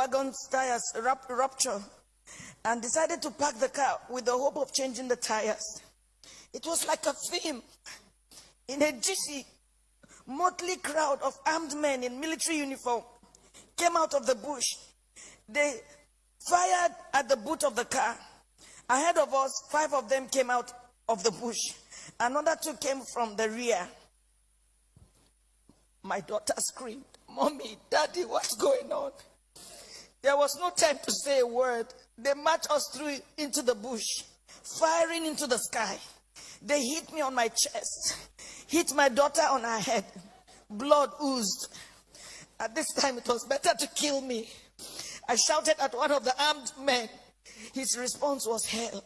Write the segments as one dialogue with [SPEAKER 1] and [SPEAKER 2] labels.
[SPEAKER 1] wagon's tires rupture and decided to park the car with the hope of changing the tires. It was like a film. In a GC, motley crowd of armed men in military uniform came out of the bush. They fired at the boot of the car. Ahead of us, 5 of them came out of the bush. Another 2 came from the rear. My daughter screamed, "Mommy, Daddy, what's going on?" There was no time to say a word. They marched us through into the bush, firing into the sky. They hit me on my chest, hit my daughter on her head. Blood oozed. At this time, it was better to kill me. I shouted at one of the armed men. His response was hell.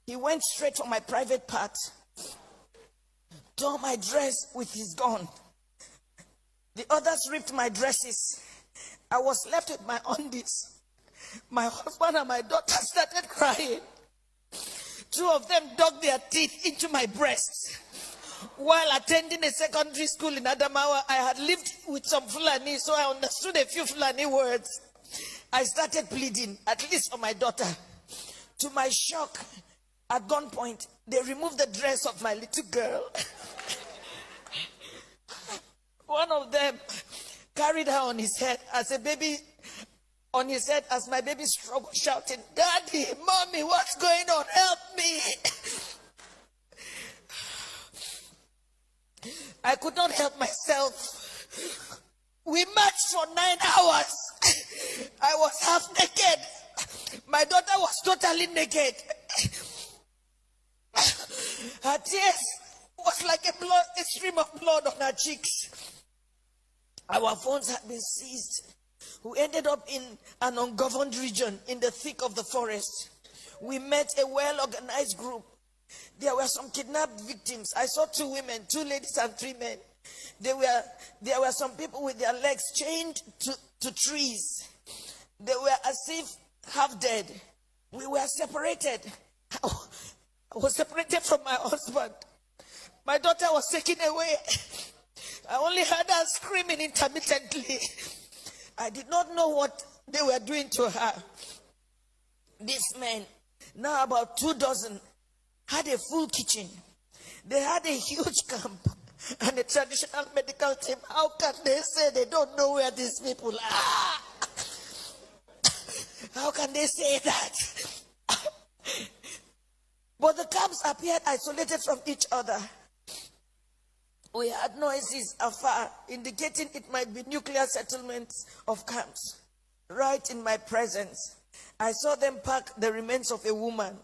[SPEAKER 1] He went straight for my private part, tore my dress with his gun. The others ripped my dresses. I was left with my undies. My husband and my daughter started crying. 2 of them dug their teeth into my breasts. While attending a secondary school in Adamawa, I had lived with some Fulani, so I understood a few Fulani words. I started bleeding, at least for my daughter. To my shock, at gunpoint, they removed the dress of my little girl. One of them carried her on his head as a baby, as my baby struggled, shouting, "Daddy, Mommy, what's going on? Help me!" I could not help myself. We marched for 9 hours. I was half naked. My daughter was totally naked. Her tears was like a stream of blood on her cheeks. Our phones had been seized. We ended up in an ungoverned region in the thick of the forest. We met a well-organized group. There were some kidnapped victims. I saw 2 women, 2 ladies and 3 men. There were some people with their legs chained to trees. They were as if half dead. We were separated. I was separated from my husband. My daughter was taken away. I only heard her screaming intermittently. I did not know what they were doing to her. These men, now about 2 dozen, had a full kitchen. They had a huge camp and a traditional medical team. How can they say they don't know where these people are? How can they say that? But the camps appeared isolated from each other. We heard noises afar, indicating it might be nuclear settlements of camps. Right in my presence, I saw them pack the remains of a woman.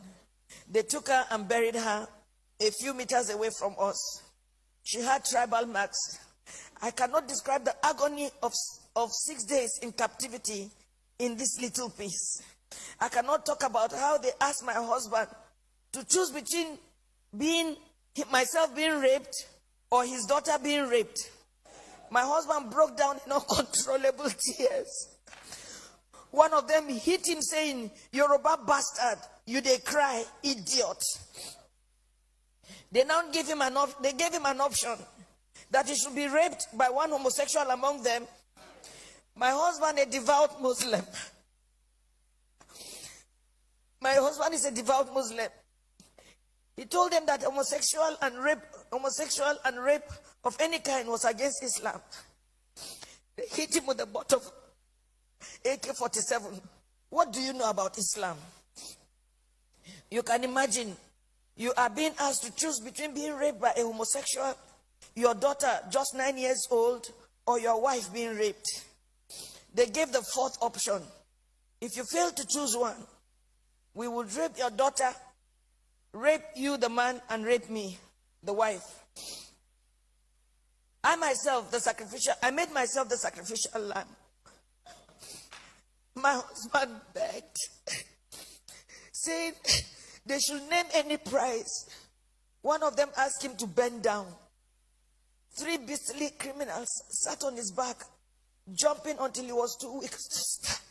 [SPEAKER 1] They took her and buried her a few meters away from us. She had tribal marks. I cannot describe the agony of 6 days in captivity in this little piece. I cannot talk about how they asked my husband to choose between myself being raped or his daughter being raped. My husband broke down in uncontrollable tears. One of them hit him saying, "Yoruba bastard, you dey cry, idiot." They now gave him an option that he should be raped by one homosexual among them. My husband, a devout Muslim. My husband is a devout Muslim. He told them that homosexual and rape of any kind was against Islam. They hit him with a butt of AK-47. What do you know about Islam? You can imagine, you are being asked to choose between being raped by a homosexual, your daughter just 9 years old, or your wife being raped. They gave the 4th option. If you fail to choose one, we would rape your daughter, rape you, the man, and rape me, the wife. I made myself the sacrificial lamb. My husband begged, saying they should name any price. One of them asked him to bend down. 3 beastly criminals sat on his back, jumping until he was too weak to stand.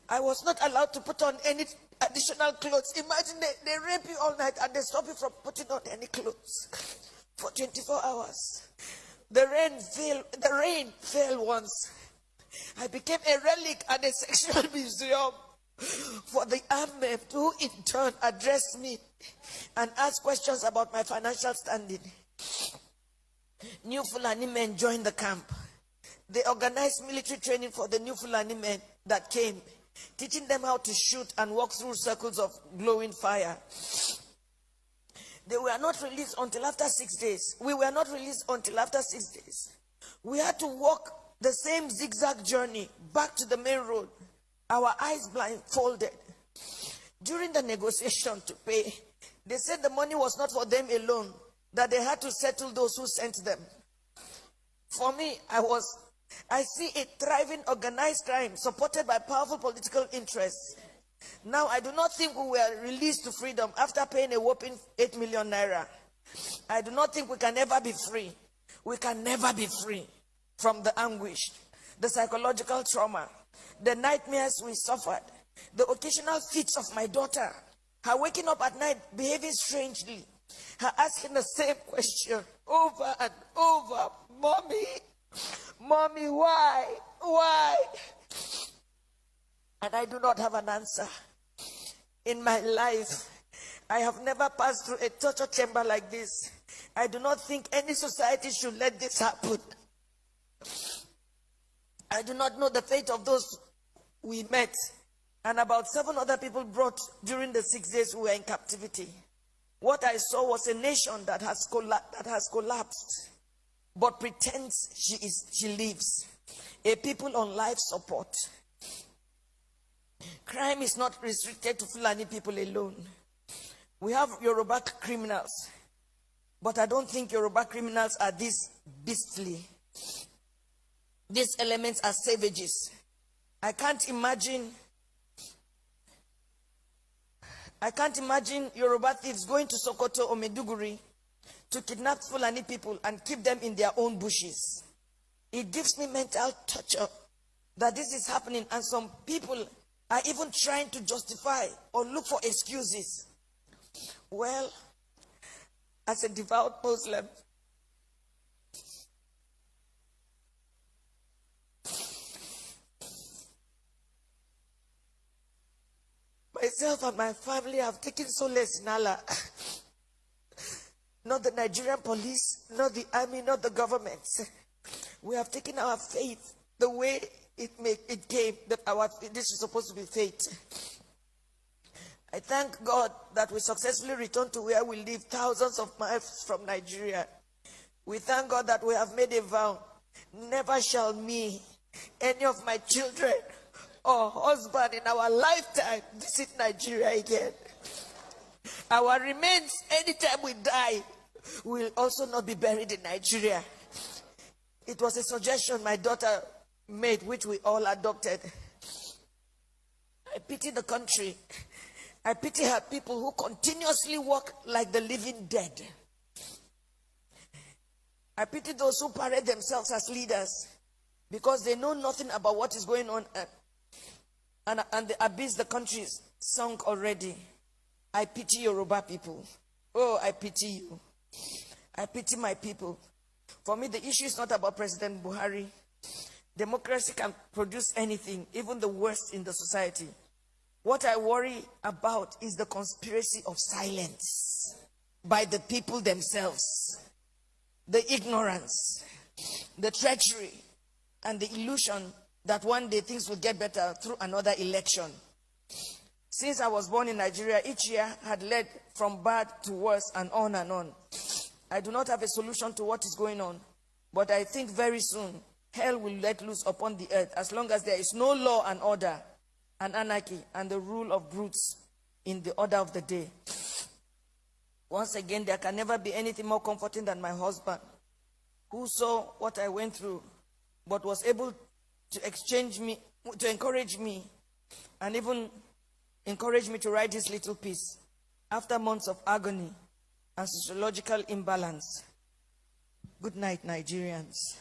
[SPEAKER 1] I was not allowed to put on any additional clothes. Imagine they rape you all night and they stop you from putting on any clothes for 24 hours. The rain fell once. I became a relic at a sexual museum for the armed men who in turn addressed me and asked questions about my financial standing. New Fulani men joined the camp. They organized military training for the new Fulani men that came, teaching them how to shoot and walk through circles of glowing fire. They were not released until after 6 days. We were not released until after 6 days. We had to walk the same zigzag journey back to the main road, our eyes blindfolded. During the negotiation to pay, they said the money was not for them alone, that they had to settle those who sent them. For me, I see a thriving organized crime supported by powerful political interests. Now, I do not think we were released to freedom after paying a whopping 8 million naira. I do not think we can ever be free. We can never be free from the anguish, the psychological trauma, the nightmares we suffered, the occasional fits of my daughter, her waking up at night behaving strangely, her asking the same question over and over, "Mommy, Mommy, why? Why?" And I do not have an answer. In my life, I have never passed through a torture chamber like this. I do not think any society should let this happen. I do not know the fate of those we met and about 7 other people brought during the 6 days we were in captivity. What I saw was a nation that has collapsed, but pretends she lives. A people on life support. Crime is not restricted to Fulani people alone. We have Yoruba criminals, but I don't think Yoruba criminals are this beastly. These elements are savages. I can't imagine Yoruba thieves going to Sokoto or Maiduguri to kidnap Fulani people and keep them in their own bushes. It gives me mental torture that this is happening, and some people are even trying to justify or look for excuses. Well, as a devout Muslim, myself and my family have taken solace in Allah. Not the Nigerian police, not the army, not the government. We have taken our faith the way it came, that this is supposed to be fate. I thank God that we successfully returned to where we live, thousands of miles from Nigeria. We thank God that we have made a vow. Never shall me, any of my children or husband in our lifetime visit Nigeria again. Our remains, anytime we die, will also not be buried in Nigeria. It was a suggestion my daughter made, which we all adopted. I pity the country. I pity her people who continuously walk like the living dead. I pity those who parade themselves as leaders because they know nothing about what is going on and the abyss the country is sunk already. I pity Yoruba people. Oh, I pity you. I pity my people. For me, the issue is not about President Buhari. Democracy can produce anything, even the worst in the society. What I worry about is the conspiracy of silence by the people themselves. The ignorance, the treachery, and the illusion that one day things will get better through another election. Since I was born in Nigeria, each year had led from bad to worse and on and on. I do not have a solution to what is going on, but I think very soon hell will let loose upon the earth as long as there is no law and order and anarchy and the rule of brutes in the order of the day. Once again, there can never be anything more comforting than my husband, who saw what I went through, but was able to encourage me, and even encourage me to write this little piece after months of agony and sociological imbalance. Good night, Nigerians.